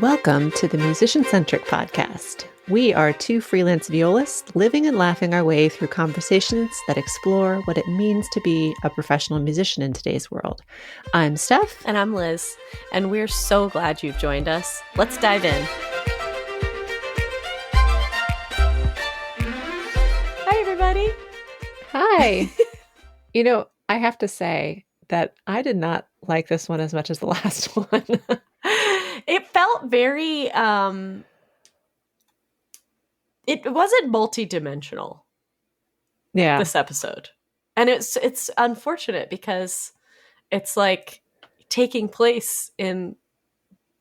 Welcome to the Musician-Centric Podcast. We are two freelance violists living and laughing our way through conversations that explore what it means to be a professional musician in today's world. I'm Steph. And I'm Liz. And we're so glad you've joined us. Let's dive in. Hi, everybody. Hi. I have to say that I did not like this one as much as the last one. It felt very, it wasn't multidimensional. Yeah. This episode. And it's unfortunate because it's like taking place in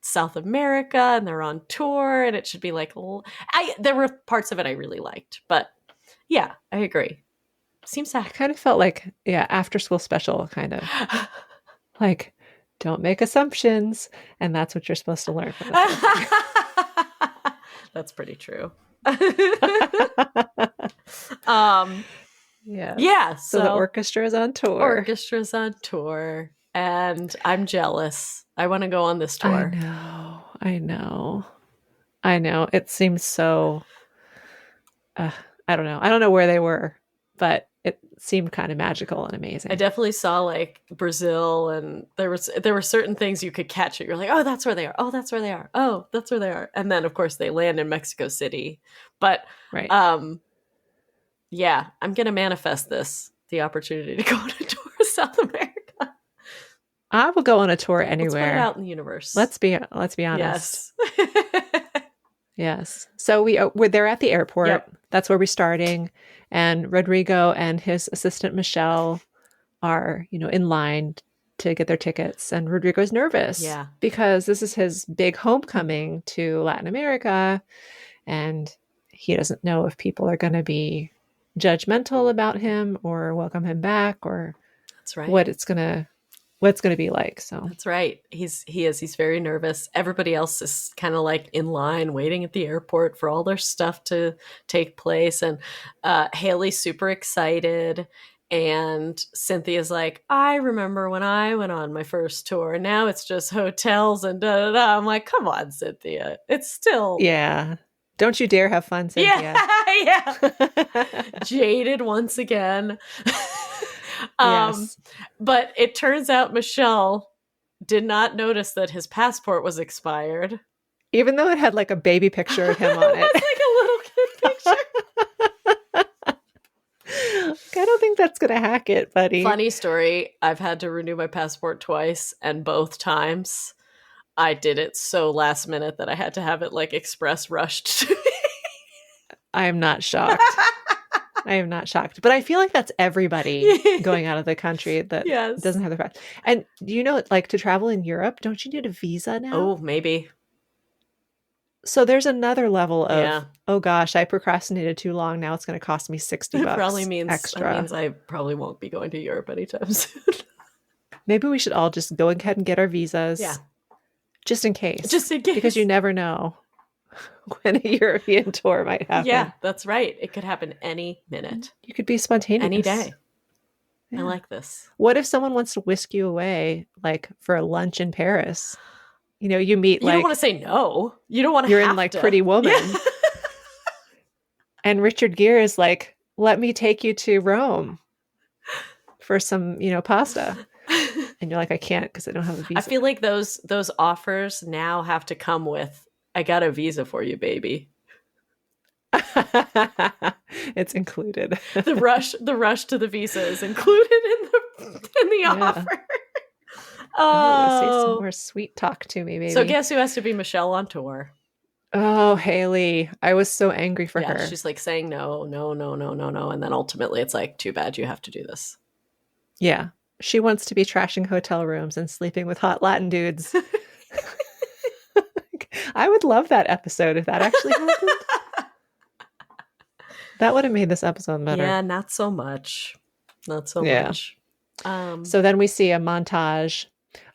South America and they're on tour and it should be like, there were parts of it I really liked, but yeah, I agree. Seems to I kind of felt like, after school special kind of like, don't make assumptions. And that's what you're supposed to learn from this. That's pretty true. Yeah. So the orchestra is on tour. Orchestra's on tour. And I'm jealous. I want to go on this tour. I know. It seems so, I don't know. I don't know where they were, but it seemed kind of magical and amazing. I definitely saw like Brazil, and there were certain things you could catch it. You're like, oh, that's where they are. Oh, that's where they are. Oh, that's where they are. And then of course they land in Mexico City. But right. Yeah, I'm gonna manifest the opportunity to go on a tour of South America. I will go on a tour anywhere. Let's put it out in the universe. Let's be honest. Yes. Yes. So we're there at the airport. Yep. That's where we're starting. And Rodrigo and his assistant Michelle are, in line to get their tickets. And Rodrigo's nervous. Yeah. Because this is his big homecoming to Latin America. And he doesn't know if people are going to be judgmental about him or welcome him back, or that's right. What it's gonna be like. So that's right. He's very nervous. Everybody else is kind of like in line waiting at the airport for all their stuff to take place. And Haley's super excited. And Cynthia's like, I remember when I went on my first tour, and now it's just hotels and da da da. I'm like, come on, Cynthia. It's still Don't you dare have fun, Cynthia. Yeah. Jaded once again. Yes. But it turns out Michelle did not notice that his passport was expired. Even though it had like a baby picture of him on it. It's like a little kid picture. I don't think that's going to hack it, buddy. Funny story. I've had to renew my passport twice, and both times I did it so last minute that I had to have it like express rushed to me. I am not shocked. But I feel like that's everybody going out of the country that doesn't have their passport. And like to travel in Europe, don't you need a visa now? Oh, maybe. So there's another level of, oh gosh, I procrastinated too long. Now it's going to cost me $60 probably means extra. That means I probably won't be going to Europe anytime soon. Maybe we should all just go ahead and get our visas. Yeah. Just in case. Because you never know when a European tour might happen. Yeah, that's right. It could happen any minute. You could be spontaneous. Any day. Yeah. I like this. What if someone wants to whisk you away, like for a lunch in Paris? You meet You don't want to say no. You don't want to You're in like Pretty Woman. Yeah. And Richard Gere is like, let me take you to Rome for some, pasta. And you're like, I can't because I don't have a visa. I feel like those offers now have to come with, I got a visa for you, baby. It's included. The rush to the visa is included in the offer. Say some more sweet talk to me, baby. So guess who has to be Michelle on tour? Oh, Haley. I was so angry for her. She's like saying no. And then ultimately it's like, too bad you have to do this. Yeah. She wants to be trashing hotel rooms and sleeping with hot Latin dudes. I would love that episode if that actually happened. That would have made this episode better. Yeah, not so much. Much. So then we see a montage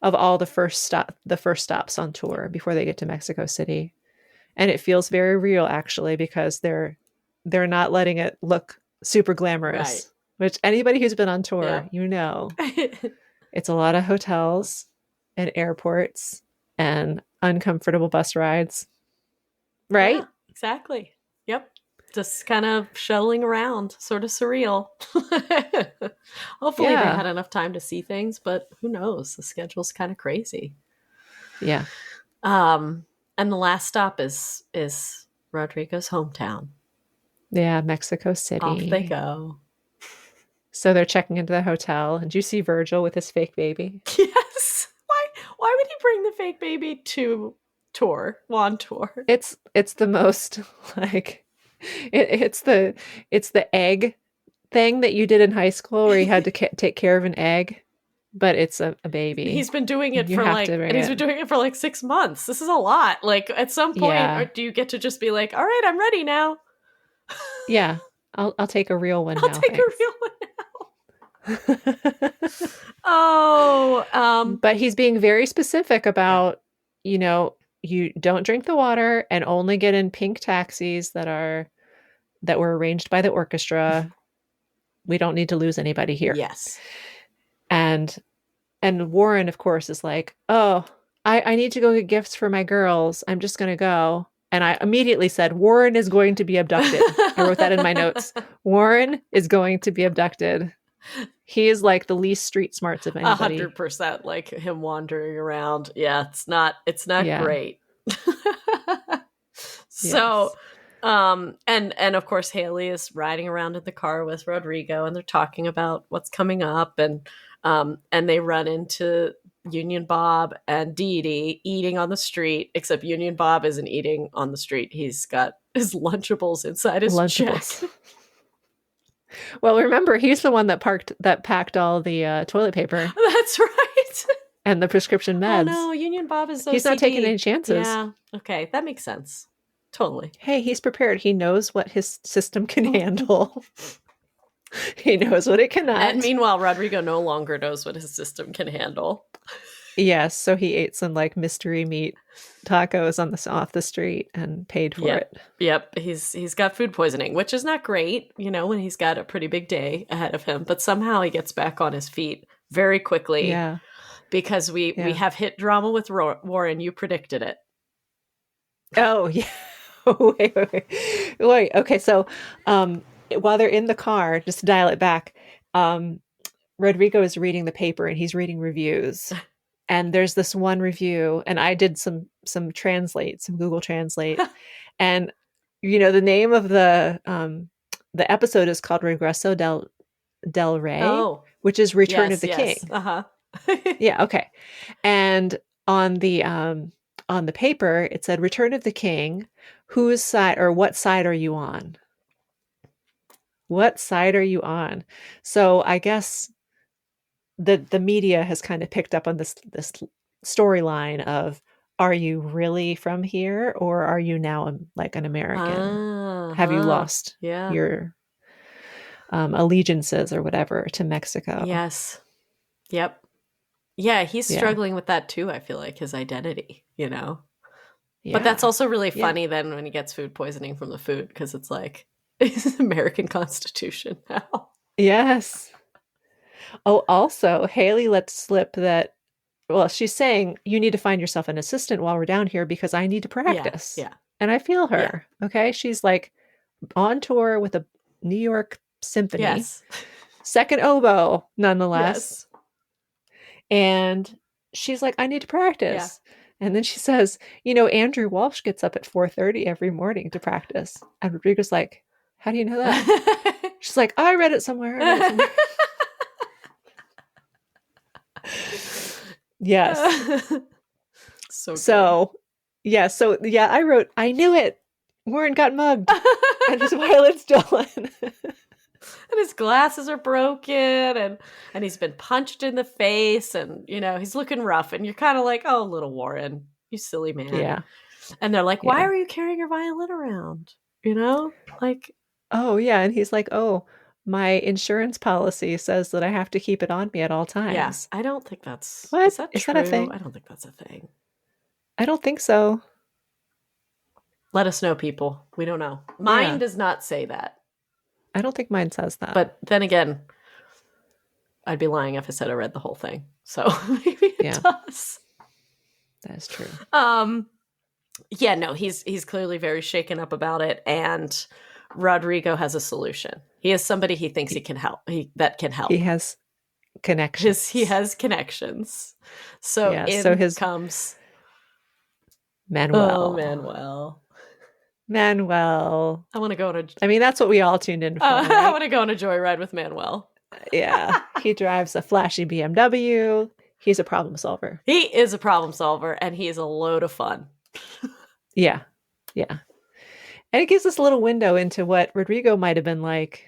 of all the first stops on tour before they get to Mexico City. And it feels very real, actually, because they're not letting it look super glamorous. Right. Which anybody who's been on tour, it's a lot of hotels and airports and uncomfortable bus rides, Yeah, right? exactly. Yep. Just kind of shuttling around, sort of surreal. Hopefully they Yeah. had enough time to see things, but who knows? The schedule's kind of crazy. Yeah. Um, and the last stop is Rodrigo's hometown. Yeah, Mexico Off they City. go. So they're checking into the hotel, and do you see Virgil with his fake baby? Yes. Why would he bring the fake baby to wand tour? It's the most like it's the egg thing that you did in high school where you had to take care of an egg, but it's a baby, He's been doing it and you for have to bring he's been it. doing it for like 6 months. This is a lot. Like at some point, or Yeah, do you get to just be like, all right, I'm ready now. yeah. I'll take a real one I'll now, take a thanks. real one. Oh, But he's being very specific yeah. about, you know, you don't drink the water and only get in pink taxis that were arranged by the orchestra. We don't need to lose anybody here. Yes. And Warren, of course, is like, oh, I need to go get gifts for my girls. I'm just gonna go. And I immediately said, Warren is going to be abducted. I wrote that in my notes. Warren is going to be abducted. He is like the least street smarts of anybody. 100% like him wandering around. Yeah, it's not Yeah. great. So Yes. and of course Haley is riding around in the car with Rodrigo and they're talking about what's coming up and they run into Union Bob and Dee Dee eating on the street, except Union Bob isn't eating on the street. He's got his Lunchables inside his check. Lunchables. Well, remember, he's the one that packed all the toilet paper That's right. and the prescription Oh meds. no, Union Bob is He's not taking OCD. any chances. Yeah. Okay, that makes sense. Totally. Hey, he's prepared. He knows what his system can handle. He knows what it And cannot. meanwhile, Rodrigo no longer knows what his system can handle. Yes, so he ate some like mystery meat tacos on the off the street and paid for Yep. it. Yep. He's got food poisoning, which is not great, when he's got a pretty big day ahead of him. But somehow he gets back on his feet very quickly Yeah, because we yeah. have hit drama with Warren. You predicted it. Oh, yeah. Wait. Okay, so while they're in the car, just to dial it back, um, Rodrigo is reading the paper and he's reading reviews. And there's this one review, and I did some Google Translate, and the name of the episode is called Regresso del Rey, Oh, which is Return of yes, the yes. King. Uh-huh. Yeah, okay. And on the paper it said Return of the King. Whose side or what side are you on? What side are you on? So I guess the media has kind of picked up on this storyline of, are you really from here or are you now like an American? Have you Uh-huh. lost Yeah. your allegiances or whatever to Mexico? Yes. Yep. Yeah, he's Yeah. struggling with that too, I feel like, his identity. But that's Yeah. also really Yeah. funny then when he gets food poisoning from the food because it's like it's American Constitution now. Yes. Oh, also, Haley lets slip that, well, she's saying, you need to find yourself an assistant while we're down here because I need to Yeah, practice. yeah, And I feel yeah. her. Okay. She's like on tour with a New York symphony, Yes. second oboe, nonetheless. Yes. And she's like, I need to Yeah. practice. And then she says, Andrew Walsh gets up at 4:30 every morning to practice. And Rodrigo's like, how do you know that? She's like, I read it somewhere. I read it somewhere. Yes. So good. So, yeah, I wrote, I knew it. Warren got mugged. And his violin's stolen. And his glasses are broken and he's been punched in the face and he's looking rough and you're kind of like, oh, little Warren, you silly man. Yeah. And they're like, why Yeah. are you carrying your violin around? Like, Oh, yeah. And he's like, oh, my insurance policy says that I have to keep it on me at all yeah, times. I don't think that's, What? is that Is true? that a thing? I don't think that's a thing. I don't think so. Let us know, people. We don't know. Mine Yeah. does not say that. I don't think mine says that. But then again, I'd be lying if I said I read the whole thing. So maybe it does. That is true. Yeah, no, he's clearly very shaken up about it, and Rodrigo has a solution. He has somebody he thinks he can help. That can He help. has He connections. has connections. So Yeah. So in his comes Manuel. Manuel. Manuel. I want to go on a I mean, that's what we all tuned in for, I right? want to go on a joyride with Manuel. Yeah. He drives a flashy BMW. He's a problem solver. He is a problem solver, and he is a load of fun. Yeah. Yeah. And it gives us a little window into what Rodrigo might have been like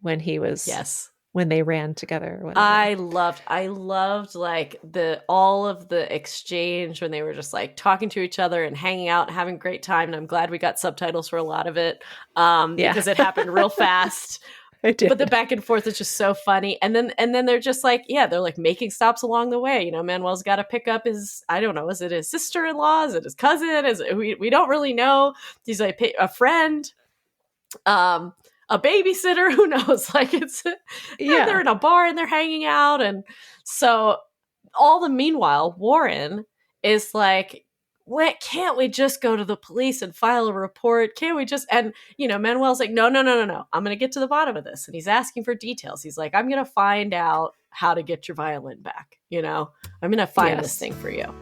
when Yes. when they ran together or whatever. I loved like all of the exchange when they were just like talking to each other and hanging out and having a great time. And I'm glad we got subtitles for a lot of it, Yeah. because it happened real fast. I did. But the back and forth is just so funny. And then they're just like, yeah, they're like making stops along the way. You know, Manuel's got to pick up his, I don't know, is it his sister-in-law? Is it his cousin? We don't really know. He's like a friend, a babysitter, who knows? Like and they're in a bar and they're hanging out. And so all the meanwhile, Warren is like, can't we just go to the police and file a report? Can't we just, and Manuel's like, no. I'm going to get to the bottom of this. And he's asking for details. He's like, I'm going to find out how to get your violin back. I'm going to find this thing for you.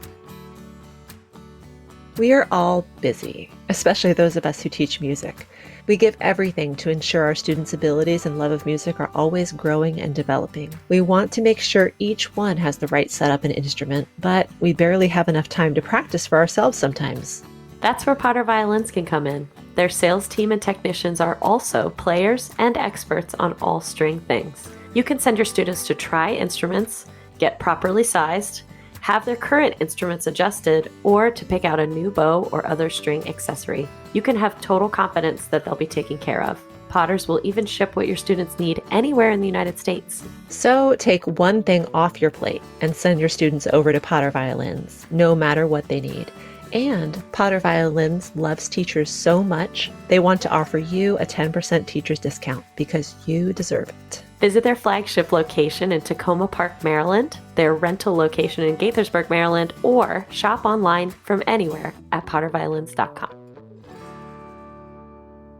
We are all busy, especially those of us who teach music. We give everything to ensure our students' abilities and love of music are always growing and developing. We want to make sure each one has the right setup and instrument, but we barely have enough time to practice for ourselves sometimes. That's where Potter Violins can come in. Their sales team and technicians are also players and experts on all string things. You can send your students to try instruments, get properly sized, have their current instruments adjusted, or to pick out a new bow or other string accessory. You can have total confidence that they'll be taken care of. Potters will even ship what your students need anywhere in the United States. So take one thing off your plate and send your students over to Potter Violins, no matter what they need. And Potter Violins loves teachers so much, they want to offer you a 10% teacher's discount because you deserve it. Visit their flagship location in Tacoma Park, Maryland, their rental location in Gaithersburg, Maryland, or shop online from anywhere at potterviolins.com.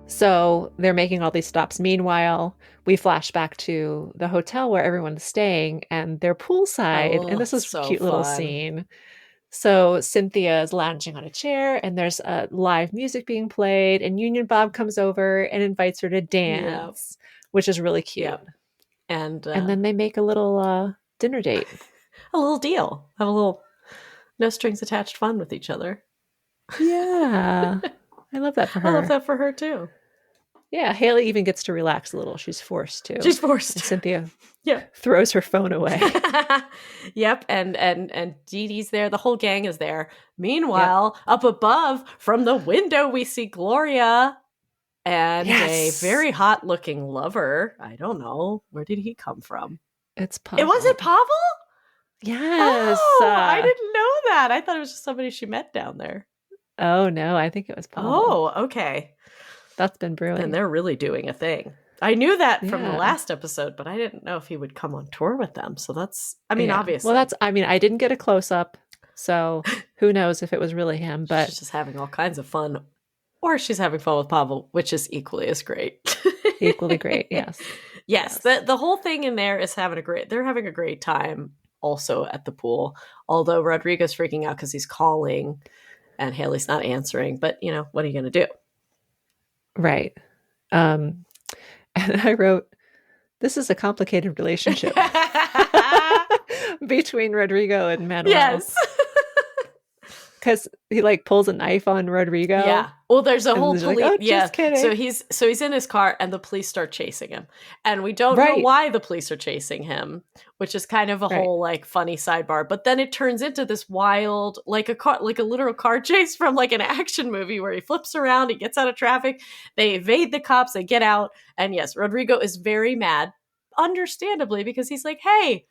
So they're making all these stops. Meanwhile, we flash back to the hotel where everyone's staying and they're poolside. And this is so a cute little fun. scene. So Cynthia is lounging on a chair and there's live music being played and Union Bob comes over and invites her to dance, which is really cute. Yep. And then they make a little dinner date. A little deal. Have a little no strings attached fun with each other. Yeah. I love that for her. I love that for her too. Yeah, Haley even gets to relax a little. She's forced to. She's forced. And Cynthia yeah. throws her phone away. Yep, and Dee Dee's there. The whole gang is there. Meanwhile, up above, from the window, we see Gloria and a very hot-looking lover. I don't know. Where did he come from? It's Pavel. It wasn't Pavel? Yes. Oh, I didn't know that. I thought it was just somebody she met down there. Oh, no. I think it was Pavel. Oh, okay. That's been brewing. And they're really doing a thing. I knew that from the last episode, but I didn't know if he would come on tour with them. So that's, obviously. Well, I didn't get a close-up, so who knows if it was really him, but she's just having all kinds of fun. Or she's having fun with Pavel, which is equally as great. Equally great, yes. Yes, the whole thing in there is they're having a great time also at the pool. Although Rodrigo's freaking out because he's calling and Haley's not answering. But, what are you going to do? Right. And I wrote, this is a complicated relationship between Rodrigo and Manuel. Yes. Because he pulls a knife on Rodrigo. Yeah. Well, there's a whole police. Oh, just kidding. So he's in his car and the police start chasing him. And we don't know why the police are chasing him, which is kind of a whole funny sidebar. But then it turns into this wild, like a literal car chase from an action movie where he flips around, he gets out of traffic, they evade the cops, they get out. And yes, Rodrigo is very mad, understandably, because he's like, hey,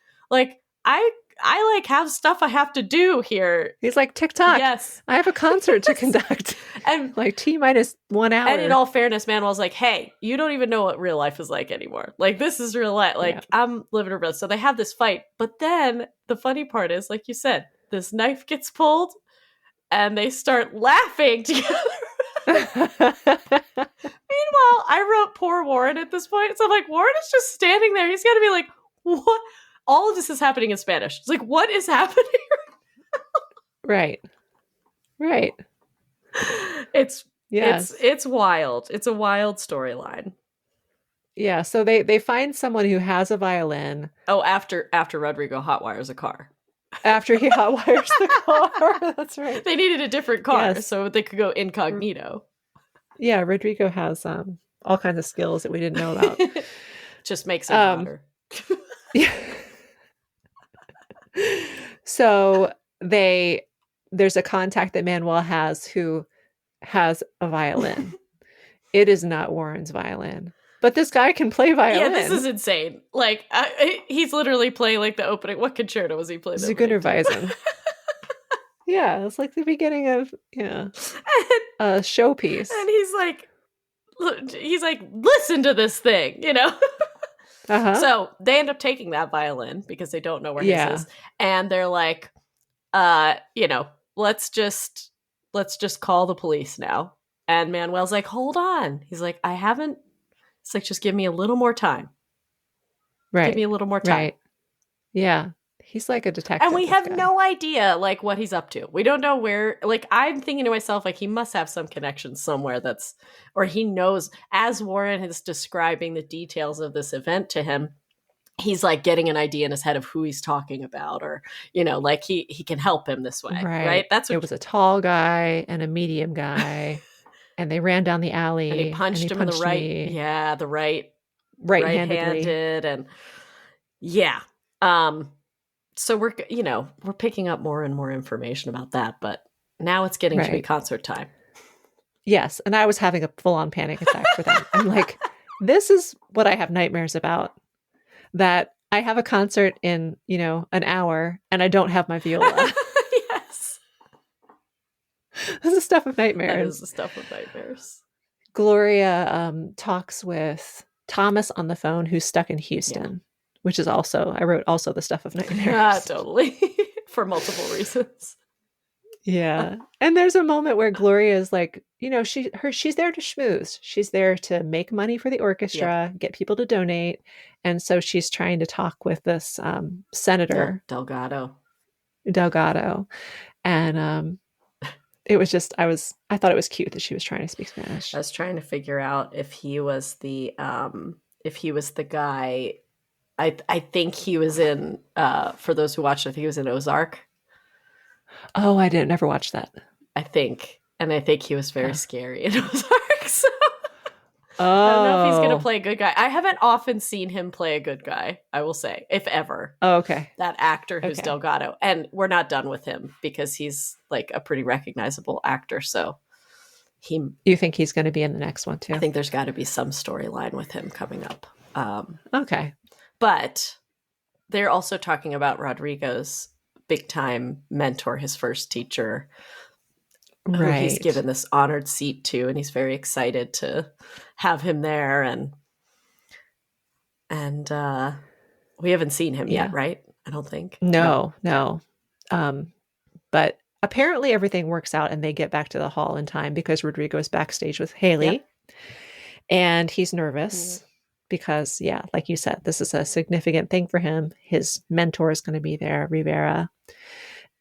I have stuff I have to do here. He's like, TikTok. Yes. I have a concert to conduct. And T-1 hour. And in all fairness, Manuel's like, hey, you don't even know what real life is like anymore. This is real life. I'm living a real. So they have this fight. But then the funny part is, like you said, this knife gets pulled and they start laughing together. Meanwhile, I wrote poor Warren at this point. So I'm like, Warren is just standing there. He's got to be like, what? All of this is happening in Spanish. It's like, what is happening? Right. Right. It's Yes. it's wild. It's a wild storyline. Yeah. So they find someone who has a violin Oh, after Rodrigo hotwires a car. after he hotwires the car. That's right. They needed a different car Yes. so they could go incognito. Yeah, Rodrigo has all kinds of skills that we didn't know about. Just makes it hotter. Yeah. So there's a contact that Manuel has who has a violin. It is not Warren's violin, but this guy can play violin. Yeah, this is insane. Like he's literally playing like the opening. What concerto was he playing? Zigeunerweisen. Yeah, it's like the beginning of a showpiece. And he's like, listen to this thing, you know. So they end up taking that violin because they don't know where his is, and they're like, let's just call the police now. And Manuel's like, hold on. He's like, it's like, just give me a little more time. Right. Give me a little more time. Right. Yeah. He's like a detective. And we have no idea, like, what he's up to. We don't know where, like, I'm thinking to myself, like, he must have some connection somewhere or he knows, as Warren is describing the details of this event to him, he's, like, getting an idea in his head of who he's talking about, or, like, he can help him this way, right? It was a tall guy and a medium guy, and they ran down the alley. And he punched him in the right-handed, and, so we're picking up more and more information about that, but now it's getting to be concert time. Yes, and I was having a full-on panic attack for them. I'm like, this is what I have nightmares about. That I have a concert in, an hour, and I don't have my viola. Yes. This is the stuff of nightmares. That is the stuff of nightmares. Gloria talks with Thomas on the phone, who's stuck in Houston. Which is I wrote the stuff of nightmares. Yeah, totally. For multiple reasons. Yeah. And there's a moment where Gloria is like, she's there to schmooze. She's there to make money for the orchestra, get people to donate. And so she's trying to talk with this senator. Delgado. And it was just, I thought it was cute that she was trying to speak Spanish. I was trying to figure out if he was the guy. I think he was in, for those who watched, I think he was in Ozark. Oh, I never watched that. I think he was very scary in Ozark. So I don't know if he's going to play a good guy. I haven't often seen him play a good guy, I will say, if ever. Oh, okay. That actor who's Delgado. And we're not done with him because he's like a pretty recognizable actor. So you think he's going to be in the next one too? I think there's got to be some storyline with him coming up. Okay. But they're also talking about Rodrigo's big time mentor, his first teacher, who he's given this honored seat to, and he's very excited to have him there. And we haven't seen him yet, right? I don't think. No. But apparently everything works out, and they get back to the hall in time because Rodrigo is backstage with Haley, and he's nervous. Because, like you said, this is a significant thing for him. His mentor is going to be there, Rivera.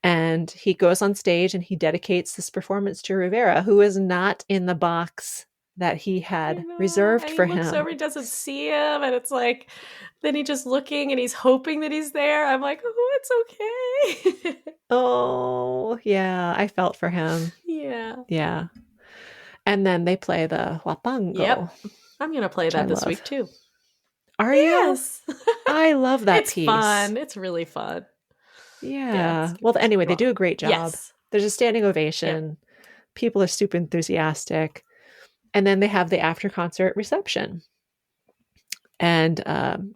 And he goes on stage and he dedicates this performance to Rivera, who is not in the box that he had reserved for him. He looks over, he doesn't see him. And it's like, then he's just looking and he's hoping that he's there. I'm like, oh, it's okay. Oh, yeah. I felt for him. Yeah. Yeah. And then they play the Huapango. Yep. I'm going to play that this week too. Are you? Yes. I love that piece. It's fun. It's really fun. Yeah. Well, anyway, they do a great job. Yes. There's a standing ovation. Yep. People are super enthusiastic. And then they have the after-concert reception. And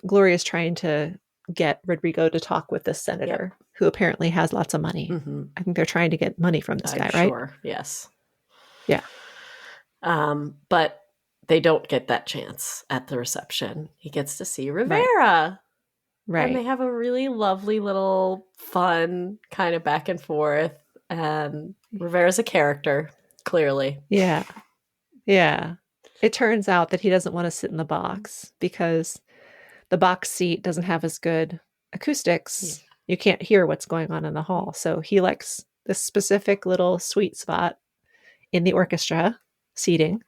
Gloria's trying to get Rodrigo to talk with this senator who apparently has lots of money. Mm-hmm. I think they're trying to get money from this guy, right? Sure. Yes. Yeah. But they don't get that chance at the reception. He gets to see Rivera. Right. And they have a really lovely little fun kind of back and forth. and Rivera's a character, clearly. Yeah. Yeah. It turns out that he doesn't want to sit in the box because the box seat doesn't have as good acoustics. Yeah. You can't hear what's going on in the hall. So he likes this specific little sweet spot in the orchestra seating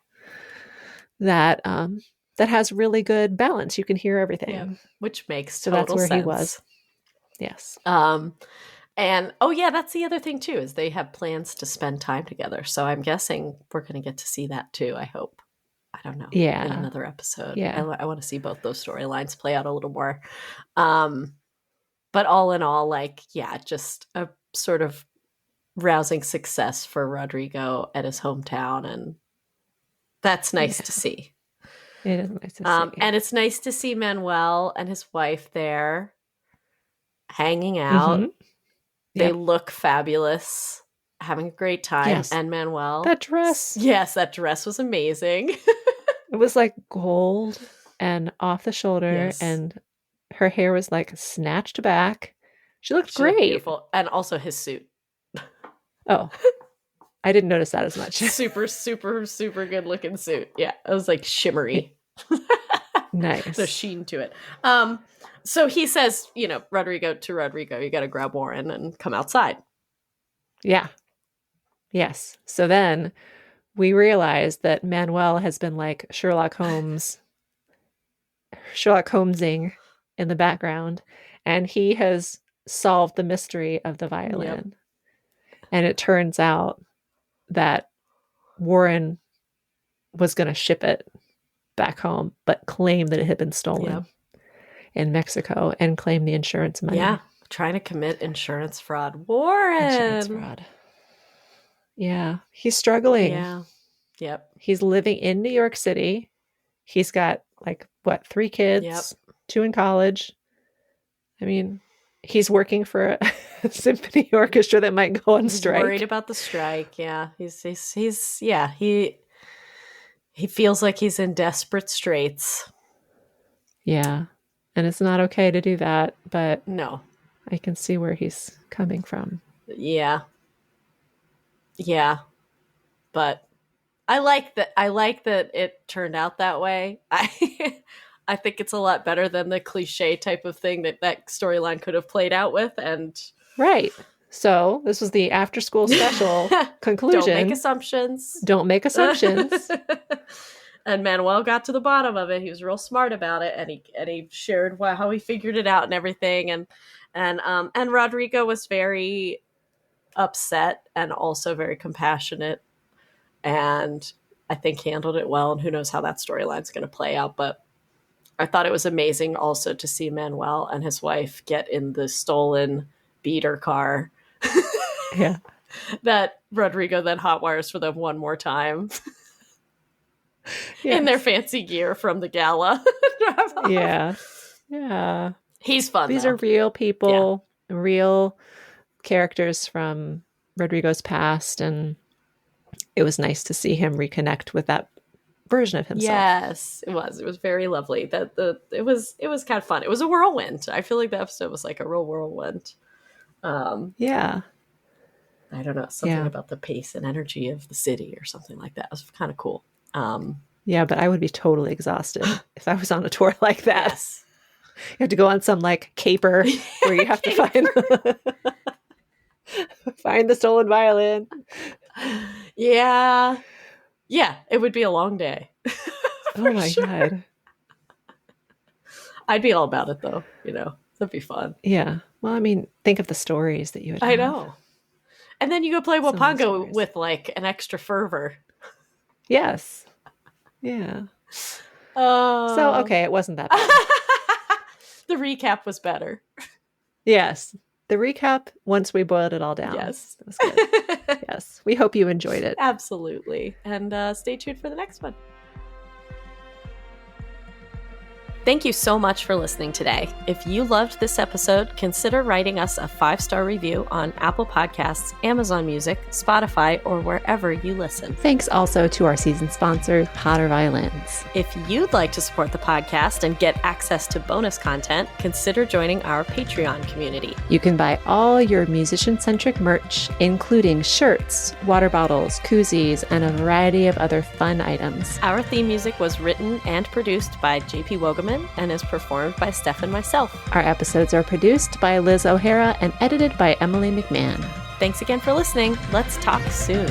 that has really good balance. You can hear everything. Yeah, which makes So total that's where sense. he was. Yes. And oh yeah, that's the other thing too, is they have plans to spend time together. So I'm guessing we're going to get to see that too, I hope. I don't know. Yeah. In another episode. Yeah. I want to see both those storylines play out a little more. But all in all, like, yeah, just a sort of rousing success for Rodrigo at his hometown. And that's nice to see. It is nice to see. And it's nice to see Manuel and his wife there hanging out. Mm-hmm. They look fabulous, having a great time. Yes. And Manuel. That dress. Yes, that dress was amazing. It was like gold and off the shoulder, Yes. and her hair was like snatched back. She looked She looked great. beautiful. And also his suit. Oh, I didn't notice that as much. Super, super, super good looking suit. Yeah, it was like shimmery. Nice. The sheen to it. So he says, Rodrigo, you got to grab Warren and come outside. Yeah. Yes. So then we realize that Manuel has been like Sherlock Holmesing in the background, and he has solved the mystery of the violin. Yep. And it turns out that Warren was going to ship it back home, but claim that it had been stolen in Mexico and claim the insurance money. Yeah, trying to commit insurance fraud. Warren! Insurance fraud. Yeah, he's struggling. Yeah, yep. He's living in New York City. He's got, 3 kids? Yep. 2 in college. I mean, he's working for a symphony orchestra that might go on strike. He's worried about the strike, yeah. He feels like he's in desperate straits. Yeah. And it's not okay to do that, but no. I can see where he's coming from. Yeah. Yeah. But I like that it turned out that way. I think it's a lot better than the cliche type of thing that storyline could have played out with. And right. So this was the after school special conclusion. Don't make assumptions. And Manuel got to the bottom of it. He was real smart about it, and he shared how he figured it out and everything. And Rodrigo was very upset and also very compassionate, and I think handled it well. And who knows how that storyline's going to play out, but I thought it was amazing also to see Manuel and his wife get in the stolen beater car. Yeah. That Rodrigo then hotwires for them one more time. Yes. In their fancy gear from the gala. Yeah. Yeah. He's fun. These are real people, real characters from Rodrigo's past, and it was nice to see him reconnect with that version of himself. Yes, it was. It was very lovely. It was kind of fun. It was a whirlwind. I feel like the episode was like a real whirlwind. Yeah. I don't know, something about the pace and energy of the city or something like that. It was kind of cool. Yeah, but I would be totally exhausted if I was on a tour like that. Yes. You have to go on some caper where you have to find the stolen violin. Yeah. Yeah, it would be a long day. Oh my God. I'd be all about it though, that'd be fun. Yeah. Well, I mean, think of the stories that you would have. I know. And then you go play Wapango with an extra fervor. Yes. Yeah. So, okay, it wasn't that bad. The recap was better. Yes. The recap, once we boiled it all down. Yes. It was good. Yes. We hope you enjoyed it. Absolutely. And stay tuned for the next one. Thank you so much for listening today. If you loved this episode, consider writing us a 5-star review on Apple Podcasts, Amazon Music, Spotify, or wherever you listen. Thanks also to our season sponsor, Potter Violins. If you'd like to support the podcast and get access to bonus content, consider joining our Patreon community. You can buy all your musician-centric merch, including shirts, water bottles, koozies, and a variety of other fun items. Our theme music was written and produced by JP Wogeman and is performed by Steph and myself. Our episodes are produced by Liz O'Hara and edited by Emily McMahon. Thanks again for listening. Let's talk soon.